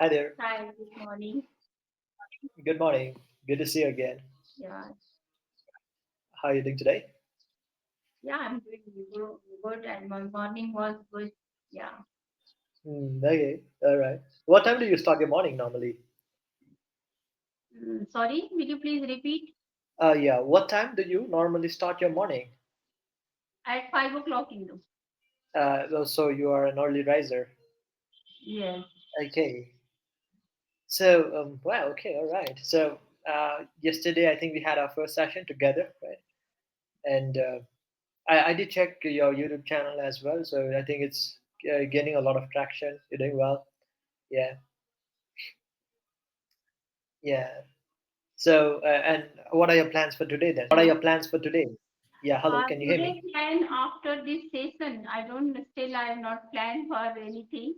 Hi there. Hi, good morning. Good morning. Good to see you again. Yeah, How are you doing today? yeah, I'm doing good, and my morning was good. Yeah. Okay. All right. What time do you start your morning normally? Sorry, will you please repeat? Yeah. What time do you normally start your morning? At 5 o'clock in the. So you are an early riser. Yes. Okay. So, wow. Okay. All right. So, yesterday I think we had our first session together, right? And I did check your YouTube channel as well. So I think it's gaining a lot of traction. You're doing well. Yeah. Yeah. So, and what are your plans for today then? What are Hello. your plans for today? Yeah, hello, can you hear me? Today plan after this session. I don't still I have not planned for anything.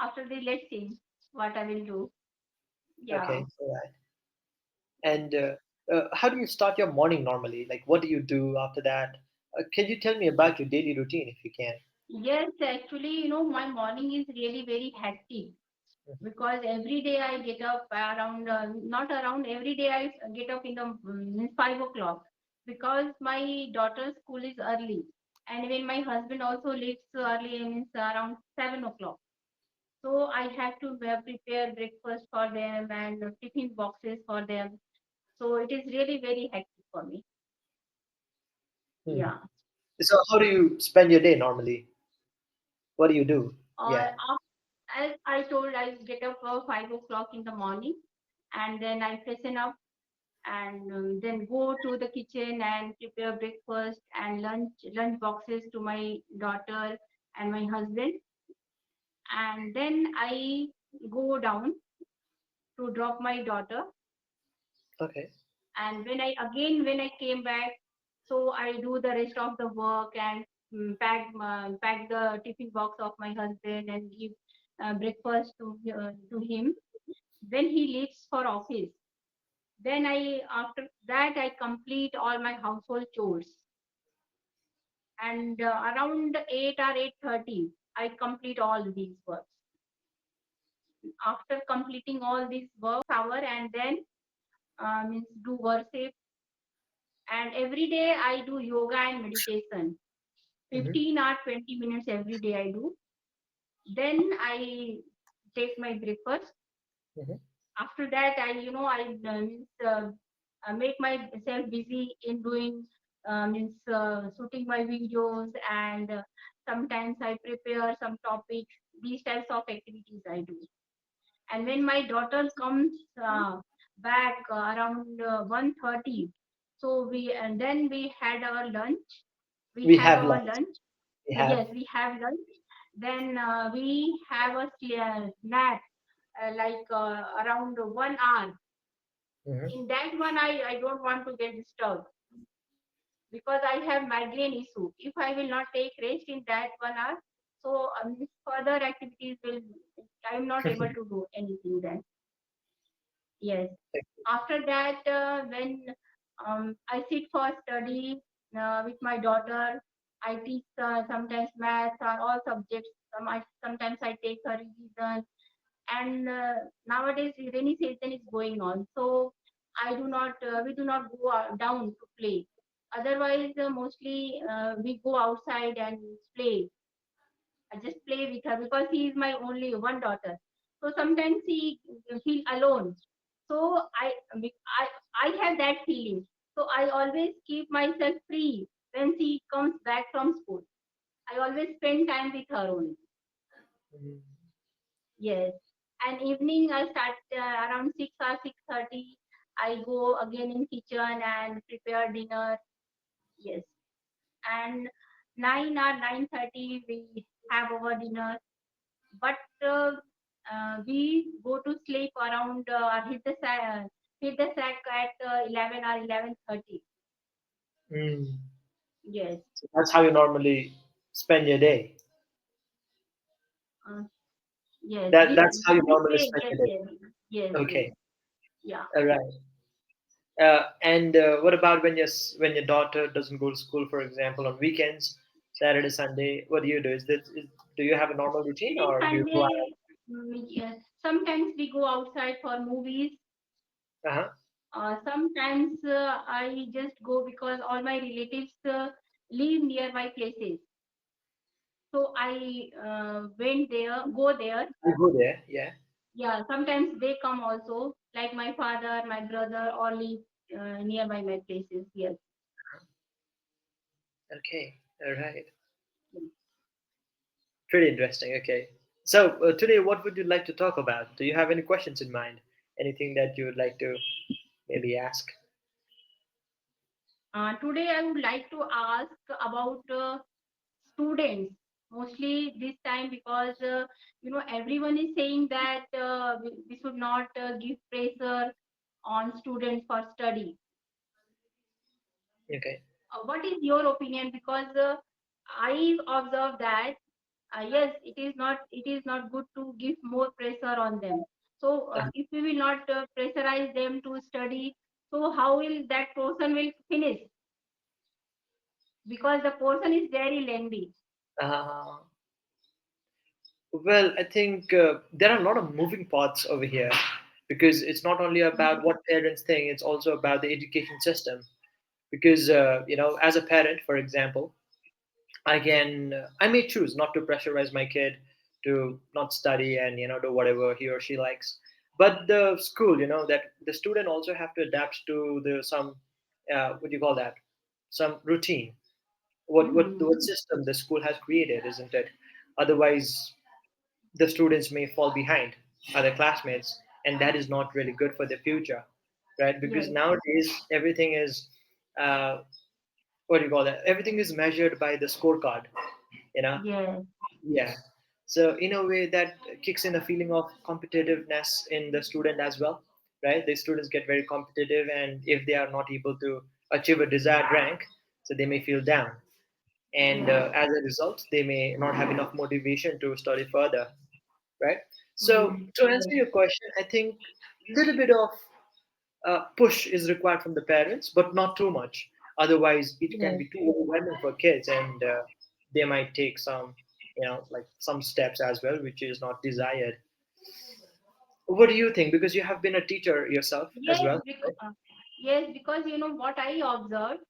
After the let's see what I will do. Yeah. Okay, all right. And how do you start your morning normally? Like, what do you do after that? Can you tell me about your daily routine if you can? Yes, actually, my morning is really very hectic because every day I get up around, not around, every day I get up in the 5 o'clock because my daughter's school is early. And when my husband also leaves early, means around 7 o'clock. So I have to prepare breakfast for them and tiffin boxes for them. So it is really very hectic for me. Hmm. Yeah. So, how do you spend your day normally? What do you do? Yeah. As I told, I get up 5 o'clock in the morning and then I freshen up and then go to the kitchen and prepare breakfast and lunch boxes to my daughter and my husband, and then I go down to drop my daughter, Okay. and when I came back, so I do the rest of the work and pack the tiffin box of my husband and give breakfast to him when he leaves for office. Then I after that I complete all my household chores, and around 8 or 8:30 I complete all these works. After completing all these work hour, and then means do worship, and every day I do yoga and meditation, Hmm. 15 or 20 minutes every day I do. Then I take my breakfast. Hmm. After that I make myself busy in doing means shooting my videos, and sometimes I prepare some topics. These types of activities I do. And when my daughter comes back around 1:30, so we and then we had our lunch. We We have have our lunch. lunch. We have. Yes, we have lunch. Then we have a nap, like around 1 hour. Hmm. In that one, I don't want to get disturbed because I have migraine issue. If I will not take rest in that 1 hour, so further activities will I'm not able to do anything then. Yes. After that, when I sit for study with my daughter, I teach sometimes maths or all subjects. Sometimes I take her revision, and nowadays rainy season is going on, so we do not go down to play. Otherwise, mostly we go outside and play. I just play with her because she is my only one daughter. So sometimes she feel alone. So I I have that feeling. So I always keep myself free when she comes back from school. I always spend time with her only. Yes. And evening I start around 6 or 6:30. I go again in kitchen and prepare dinner. Yes. And 9 or 9:30 we have our dinner. But we go to sleep around hit the sack at 11 or 11:30. Mm. Yes. So that's how you normally spend your day. Uh, yes. That's how you This normally way, spend yes, your day. yes, yes, yes. Okay. Yeah. All right. And what about when when your daughter doesn't go to school, for example, on weekends, Saturday, Sunday? What do you do? Do you have a normal routine Saturday, or do you go Sunday, out? Yeah. Sometimes we go outside for movies. Uh-huh. Sometimes I just go because all my relatives live nearby places. So I went there, go there. You go there, yeah. Yeah, sometimes they come also, like my father, my brother, all live nearby my places. Yes. Okay, all right. Pretty interesting. Okay. So today, what would you like to talk about? Do you have any questions in mind? Anything that you would like to maybe ask? Today I would like to ask about students, mostly this time because everyone is saying that we should not give pressure on students for study. Okay. What is your opinion? Because I observe that yes, it is not good to give more pressure on them. So if we will not pressurize them to study, so how will that person will finish? Because the portion is very lengthy. Uh, well, I think there are a lot of moving parts over here because it's not only about Mhm. what parents think; it's also about the education system. Because as a parent, for example, I may choose not to pressurize my kid to not study and do whatever he or she likes. But the school, that the student also have to adapt to the some what do you call that, some routine, what Mhm. system the school has created, isn't it? Otherwise, the students may fall behind other classmates, and that is not really good for the future, right? Because Yes, nowadays everything is uh, what do you call that? Everything is measured by the scorecard, you know. yes, Yeah. So in a way that kicks in a feeling of competitiveness in the student as well, right? The students get very competitive, and if they are not able to achieve a desired rank, so they may feel down, and yes. as a result, they may not have enough motivation to study further, right? So Mhm. to answer Yes, your question, I think a little bit of push is required from the parents, but not too much. Otherwise, it can yes. be too overwhelming for kids, and they might take some, like some steps as well, which is not desired. What do you think? Because you have been a teacher yourself as Yes, well. because you know what I observed.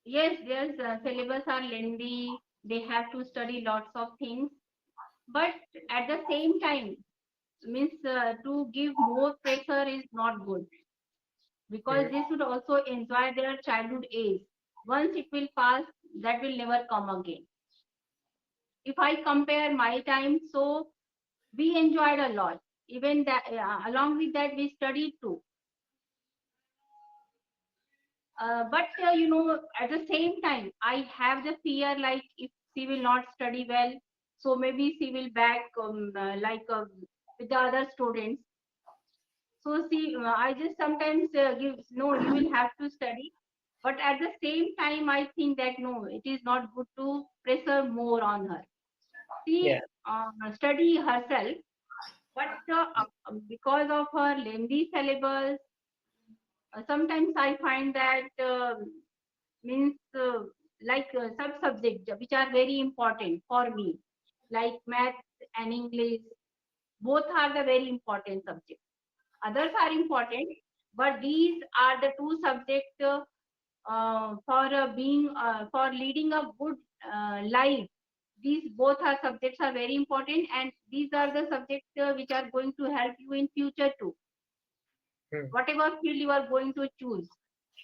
Yes, their syllabus are lengthy. They have to study lots of things, but at the same time, means to give more pressure is not good because Mhm. they should also enjoy their childhood age. Once it will pass, that will never come again. If I compare my time, so we enjoyed a lot. Even that, along with that, we studied too. But at the same time, I have the fear like if she will not study well, so maybe she will back with the other students. So see, I just sometimes give no, you will have to study. But at the same time, I think that no, it is not good to pressure more on her. Yeah. She study herself, but because of her lengthy syllabus, sometimes I find that means sub subjects which are very important for me, like math and English. Both are the very important subjects. Others are important, but these are the two subjects for leading a good life. These both are subjects are very important, and these are the subjects which are going to help you in future too, Hmm. whatever field you are going to choose.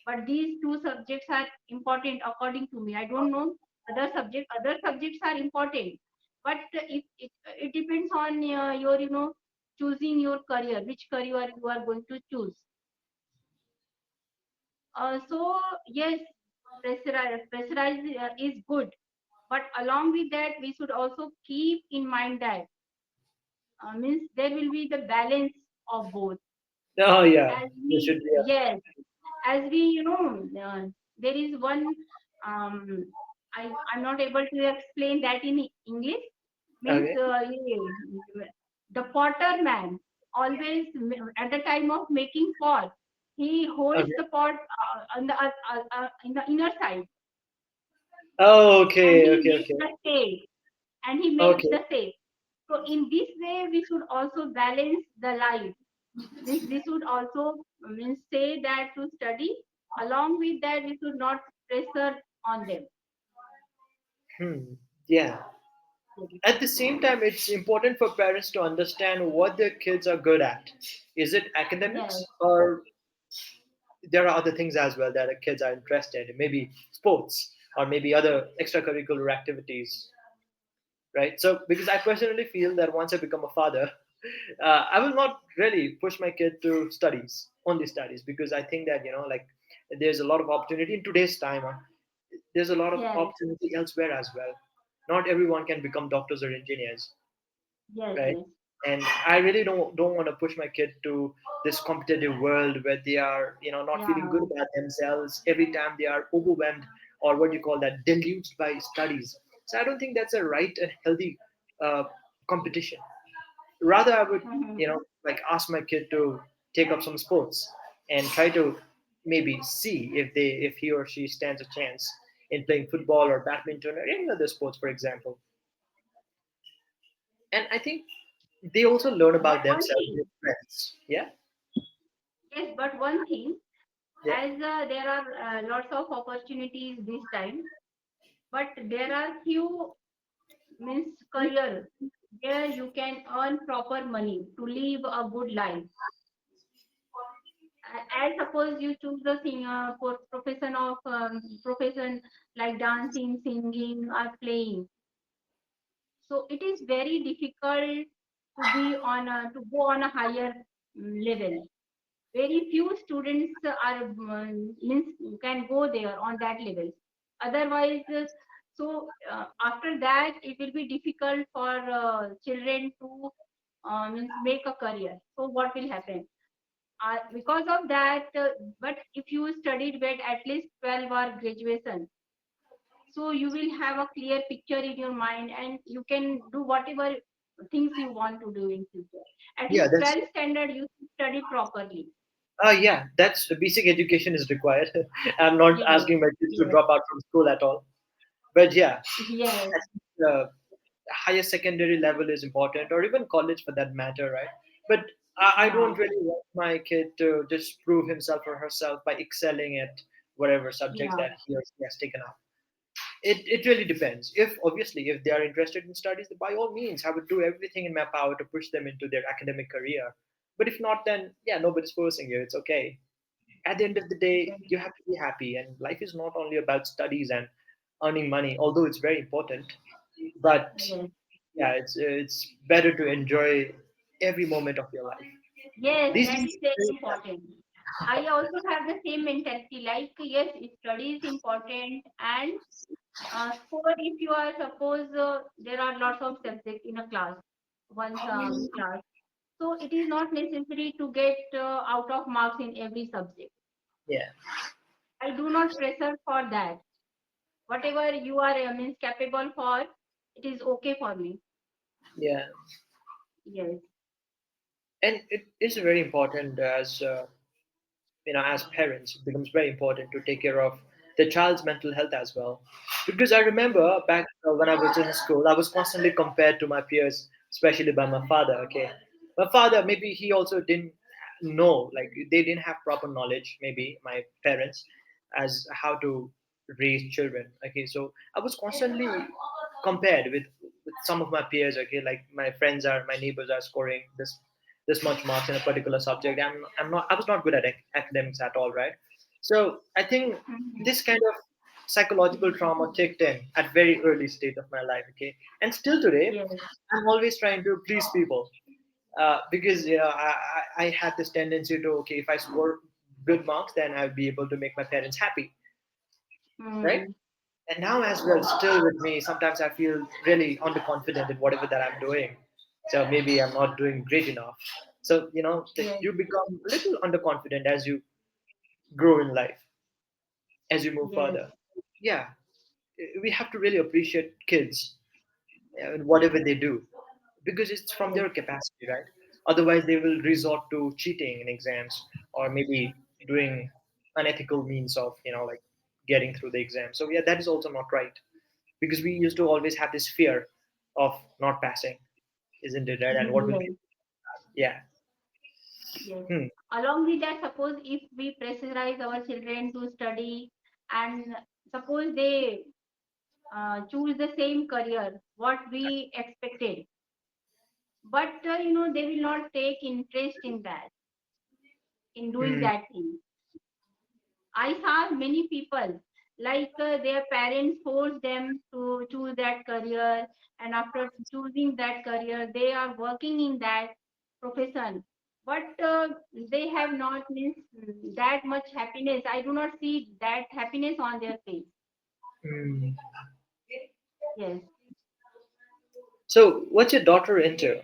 But these two subjects are important according to me. I don't know other subjects are important, but it depends on your choosing your career, which career you are going to choose. So yes, pressurize is good, but along with that we should also keep in mind that means there will be the balance of both. Oh yeah, As there we should be a. Yes, as we there is one um, I'm not able to explain that in English. Means Okay. the potter man always at the time of making pot, he holds Okay. the pot on the in the inner side, Oh, and okay. he Okay. makes Okay. the shape, and he makes Okay. the shape. So in this way, we should also balance the life. Means we should also means say that to study. Along with that, we should not pressure on them. Hmm. Yeah. At the same time, it's important for parents to understand what their kids are good at. Is it Yes, academics, or there are other things as well that the kids are interested in? Maybe sports, or maybe other extracurricular activities, right? So, because I personally feel that once I become a father, I will not really push my kid to studies, only studies, because I think that, like, there's a lot of opportunity in today's time. There's a lot of yes, opportunity elsewhere as well. Not everyone can become doctors or engineers, yes, right? yes. And I really don't want to push my kid to this competitive world where they are, not feeling good Yeah. about themselves every time they are overwhelmed, or what you call that, deluged by studies. So I don't think that's a right and healthy uh, competition. Rather, I would, Mhm. like, ask my kid to take up some sports and try to maybe see if he or she stands a chance in playing football or badminton or any other sports, for example. And I think they also learn But about one themselves, thing, their friends. Yeah, yes, but one thing, yeah, as there are lots of opportunities this time, but there are few means career where you can earn proper money to live a good life. As suppose you choose a singer for profession like dancing, singing, or playing. So it is very difficult to go on a higher level. Very few students are means can go there on that level. Otherwise, after that it will be difficult for children to means make a career. So what will happen? Because of that, but if you studied with at least 12 or graduation, so you will have a clear picture in your mind and you can do whatever things you want to do in future. At yeah. least That's 12th standard you should study properly. yeah. That's the basic education is required. I'm not Yes, asking my kids to yes, drop out from school at all, but yeah, yes, I think higher secondary level is important, or even college for that matter, right? But I yeah, don't really want my kid to just prove himself or herself by excelling at whatever subjects yeah, that he or she has taken up. It really depends. If obviously if they are interested in studies, then by all means I would do everything in my power to push them into their academic career. But if not, then yeah, nobody's forcing you. It's okay. At the end of the day, yes, you have to be happy, and life is not only about studies and earning money, although it's very important. But yes. yeah, it's better to enjoy every moment of your life. Yes, These that days, is very important. I also have the same mentality. Like, yes, study is important, and for if you are suppose there are lots of subjects in a class, one class, so it is not necessary to get out of marks in every subject. yeah, I do not pressure for that. Whatever you are means capable for, it is okay for me. yeah, Yes, and it is very important as as parents, it becomes very important to take care of the child's mental health as well. Because I remember back when I was in school, I was constantly compared to my peers, especially by my father. Okay, my father, maybe he also didn't know, like they didn't have proper knowledge, maybe my parents, as how to raise children. Okay, so I was constantly compared with some of my peers. Okay, like my neighbors are scoring this much marks in a particular subject. I was not good at academics at all, right? So I think mhm, this kind of psychological trauma kicked in at very early stage of my life. Okay, and still today, yes, I'm always trying to please people, because I had this tendency to, okay, if I score good marks, then I'll be able to make my parents happy, right? mm, And now as well, still with me, sometimes I feel really underconfident in whatever that I'm doing. So maybe I'm not doing great enough. So that yes, you become a little underconfident as you grow in life, as you move yes, further. Yeah, we have to really appreciate kids and whatever they do, because it's from yes, their capacity, right? Otherwise, they will resort to cheating in exams, or maybe doing unethical means of like getting through the exam. So yeah, that is also not right, because we used to always have this fear of not passing. isn't it? Right? And what will Yes, people? Yeah. yes. Hmm. Along with that, suppose if we pressurize our children to study, and suppose they choose the same career what we expected, but they will not take interest in that, in doing Hmm. that thing. I saw many people, like their parents force them to choose that career, and after choosing that career they are working in that profession, but they have not means that much happiness. I do not see that happiness on their face. Hmm. Yes. So, what's your daughter into?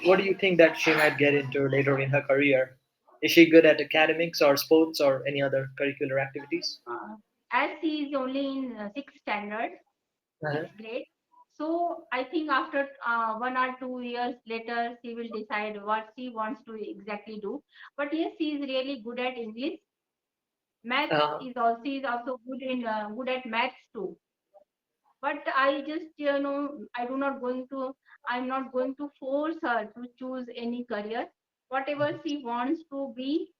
What do you think that she might get into later in her career? Is she good at academics or sports or any other curricular activities? uh, as she is only in sixth standard, Uh-huh. sixth grade. So I think after 1 or 2 years later, she will decide what she wants to exactly do. But yes, she is really good at English. Maths Uh, is also, she is also good at maths too. But I just I do not going to I'm not going to force her to choose any career. Whatever she wants to be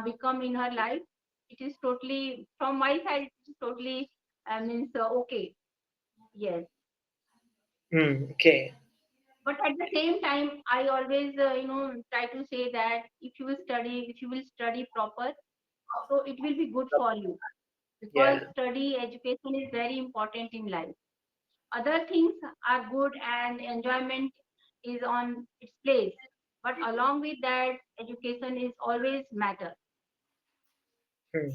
become in her life, it is totally from my side. It is totally means okay. Yes. okay. But at the same time I always try to say that if you will study proper, so it will be good for you, Yeah. because study education is very important in life. Other things are good and enjoyment is on its place, but along with that education is always matter. Hmm.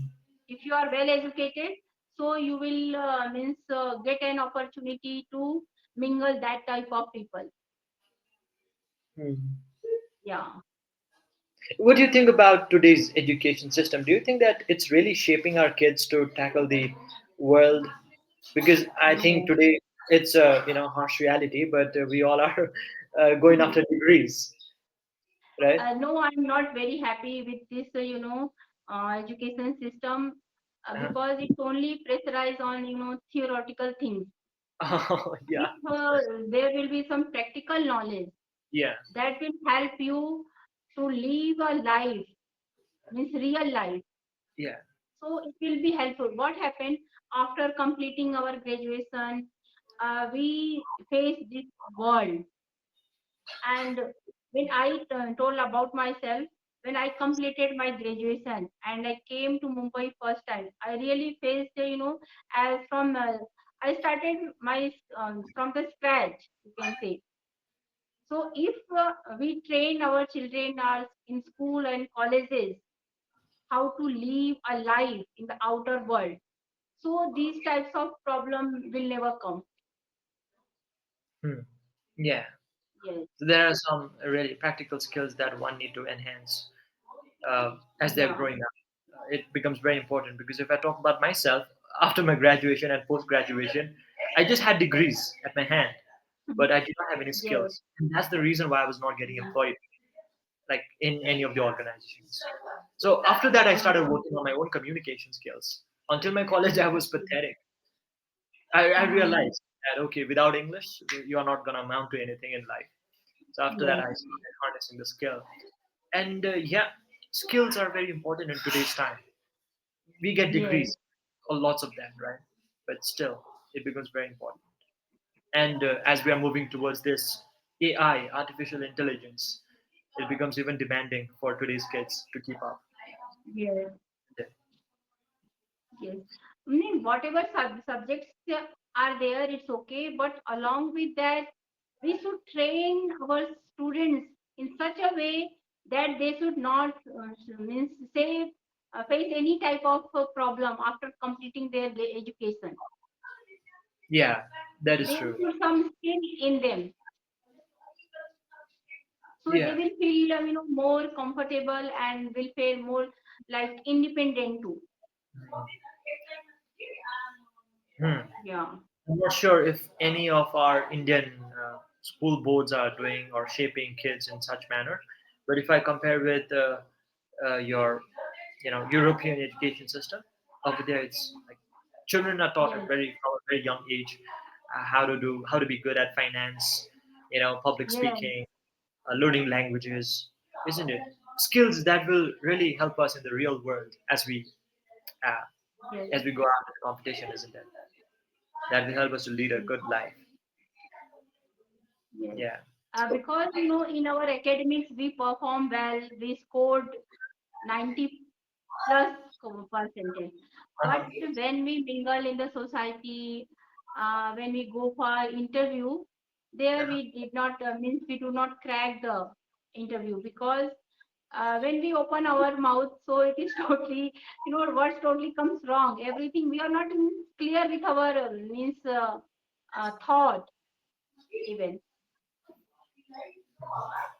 If you are well educated, so you will means get an opportunity to mingle that type of people. Hmm. Yeah. What do you think about today's education system? Do you think that it's really shaping our kids to tackle the world? Because I think No. today it's a harsh reality, but we all are going after degrees, right? No, I'm not very happy with this, education system, Uh-huh. because it's only pressurized on, theoretical things. Oh, If yeah, there will be some practical knowledge yeah, that will help you to live a life, means real life. yeah. So it will be helpful. What happened after completing our graduation? We face this world. And when I told about myself, when I completed my graduation and I came to Mumbai first time, I really faced, as from I started my from the scratch, you can say. So if we train our children are in school and colleges how to live a life in the outer world, so these types of problem will never come. Hmm. Yeah. Yes. So there are some really practical skills that one need to enhance as they're Yeah. growing up. It becomes very important because if I talk about myself, after my graduation and post graduation, I just had degrees at my hand, but I did not have any Yes. skills. And that's the reason why I was not getting Mm. employed, like in any of the organizations. So after that, I started Mm. working on my own communication skills. Until my college, I was Okay. pathetic. I Mm. realized that okay, without English, you are not gonna amount to anything in life. So after that, Yes. I started harnessing the skill. And yeah, skills are very important in today's time. We get Yes. degrees, or lots of them, right? But still, it becomes very important. And as we are moving towards this AI, artificial intelligence, it becomes even demanding for today's kids to keep up. Yes. Yes. I mean, whatever subjects are there, it's okay. But along with that, we should train our students in such a way that they should not means say face any type of problem after completing their education. Yeah, that is There true. should some skill in them, so they Yeah. will feel more comfortable and will feel more like independent too. Hmm. Yeah. I'm not sure if any of our Indian school boards are doing or shaping kids in such manner, but if I compare with your, European education system, over there it's like children are taught at Yes. very from a very young age how to be good at finance, public Yes, speaking, learning languages, isn't it? Skills that will really help us in the real world uh, yes, as we go out in the competition, isn't it? That will help us to lead a yes, good life. yes. Yeah. So, Because in our academics we perform well, we scored 90 plus percentage. But uh-huh. when we mingle in the society, when we go for interview, there Uh-huh. we did not means we do not crack the interview because when we open our mouth, so it is totally, words totally comes wrong. Everything we are not clear with our means thought even.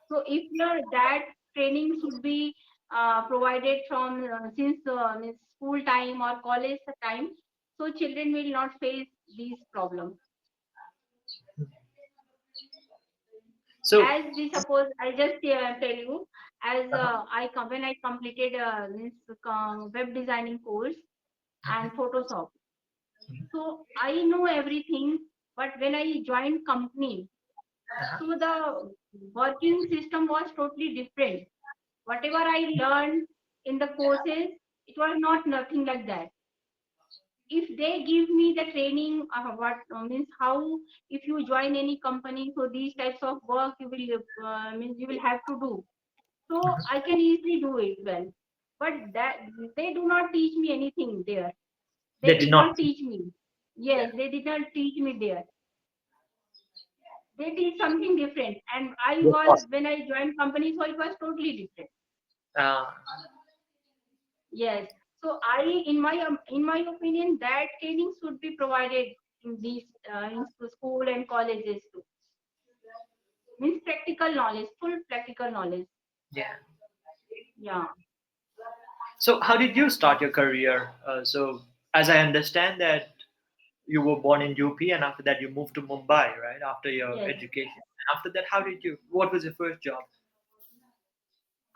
So if that training should be provided from since means school time or college time, so children will not face these problems. So, As we suppose, I just tell you, as uh-huh. when I completed this web designing course and Photoshop, so I know everything. But when I joined company, so Uh-huh. the working system was totally different. Whatever I learned in the courses, it was not nothing like that. If they give me the training, what means how if you join any company, so these types of work you will means you will have to do. So I can easily do it well. But that they do not teach me anything there. They They did did not. not teach me. Yeah. Yes, they did not teach me there. They did something different, and I Of was course. when I joined company, so it was totally different. Uh, Yes. So in my opinion, that training should be provided in these in school and colleges too. Means practical knowledge, full practical knowledge. yeah. Yeah. So, how did you start your career? So, as I understand that you were born in UP, and after that you moved to Mumbai, right? After your Yes. education. After that, how did you? What was your first job?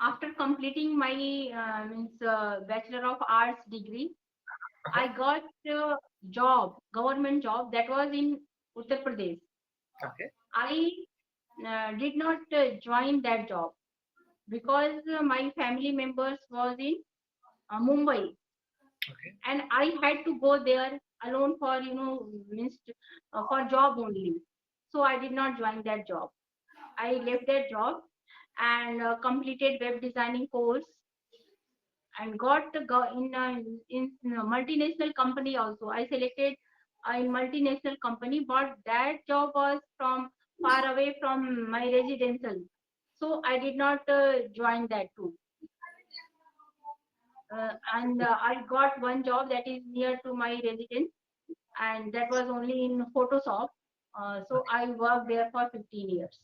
After completing my means Bachelor of Arts degree, Uh-huh. I got a job, government job that was in Uttar Pradesh. Okay. I did not join that job because my family members was in Mumbai, Okay. and I had to go there alone for means for job only. So I did not join that job. I left that job and completed web designing course and got the in multinational company also. I selected in multinational company, but that job was from far away from my residential. So I did not join that too. And I got one job that is near to my residence, and that was only in Photoshop. So I worked there for 15 years.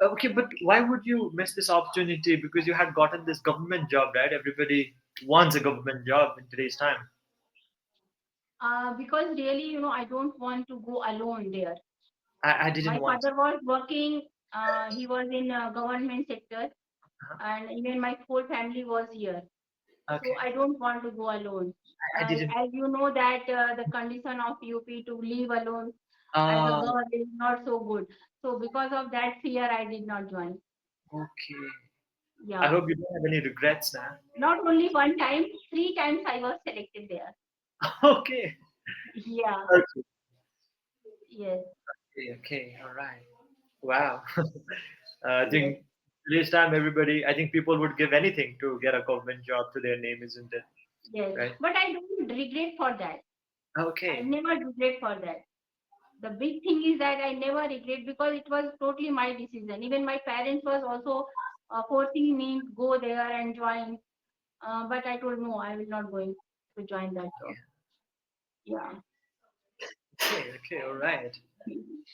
Okay, but why would you miss this opportunity? Because you had gotten this government job, right? Everybody wants a government job in today's time. Because really, I don't want to go alone there. I didn't My want to. father was working, he was in government sector, Uh-huh. and even my whole family was here. So Okay. I don't want to go alone. I didn't. As you know that the condition of UP to live alone as a Uh, girl is not so good. So because of that fear, I did not join. okay. I Yeah. hope you don't have any regrets now. Not only one time, three times I was selected there. Okay. Yeah. Okay. Yes. Okay. Okay. All right. Wow. I Yes. think today's time, everybody, I think people would give anything to get a government job to their name, isn't it? Yes. Right? But I don't regret for that. I Okay. never regret for that. The big thing is that I never regret because it was totally my decision. Even my parents was also forcing me to go there and join. But I told no, I will not going to join that job. Yeah. Okay. Okay. All right. Mhm.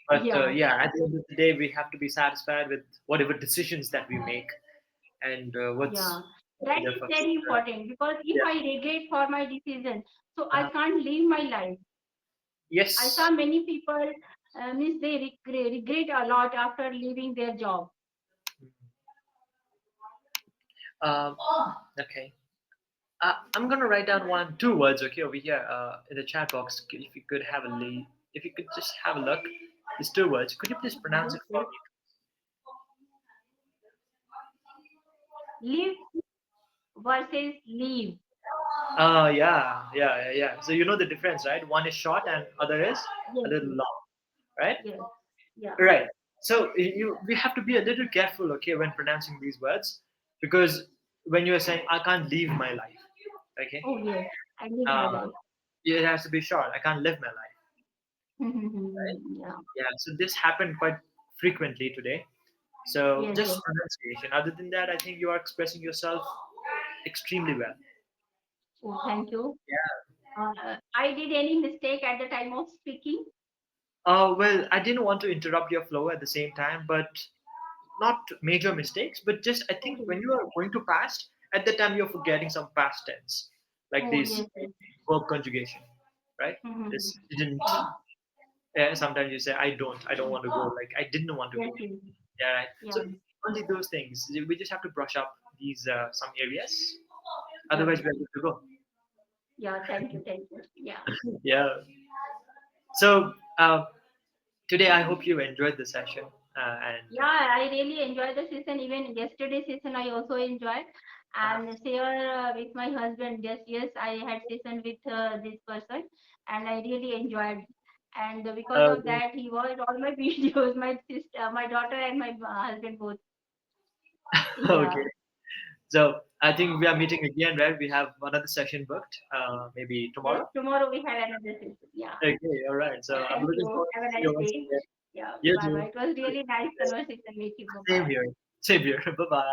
But Yeah. yeah, at the end of the day, we have to be satisfied with whatever decisions that we make, and Yeah. what's That the is first. very important because if Yeah. I regret for my decision, so I Uh-huh. can't live my life. I saw Yes. many people means they regret a lot after leaving their job. Um, okay. I'm gonna write down one, two words. Okay, over here in the chat box. If you could have a if you could just have a look. These two words. Could you please pronounce Yes, it for yes. me? Live versus leave. Yeah, yeah, yeah, yeah. So you know the difference, right? One is short and other is a Yes, little yes, long, right? yes. Yeah. Right. So we have to be a little careful, okay, when pronouncing these words, because when you are saying I can't leave my life, okay, Oh, yes. I live my uh, life. it has to be short. I can't live my life, right? Yeah. Yeah. So this happened quite frequently today. So Yes, just yes. pronunciation. Other than that, I think you are expressing yourself extremely well. Oh, thank you. Yeah. I did any mistake at the time of speaking? Well, I didn't want to interrupt your flow at the same time, but not major mistakes, but just I think Okay. when you are going to past, at that time you're forgetting some past tense, like Oh, this yes, yes. verb conjugation, right? This didn't. Yeah. Yeah, sometimes you say I don't want to go, like I didn't want to Yes, go. yes. Yeah, right. So Yeah. only those things. We just have to brush up these some areas. Yeah. Otherwise, we're good to go. Yeah. Thank you. Thank you. Yeah. Yeah. So today, I hope you enjoyed the session, and Yeah, I really enjoyed the session. Even yesterday session, I also enjoyed and share with my husband. Yes, yes, I had session with this person, and I really enjoyed. And because of uh, that, he watched all my videos. My sister, my daughter, and my husband both. okay. Yeah. So I think we are meeting again, right? We have another session booked, maybe Yes. tomorrow. Tomorrow we have another session. Yeah. Okay, all right. So I'm Thank looking you. forward to Have a see you nice once day. again. Yeah. You Bye too. bye. It was really nice conversation with you. Bye Same bye. here. Same here. Bye bye.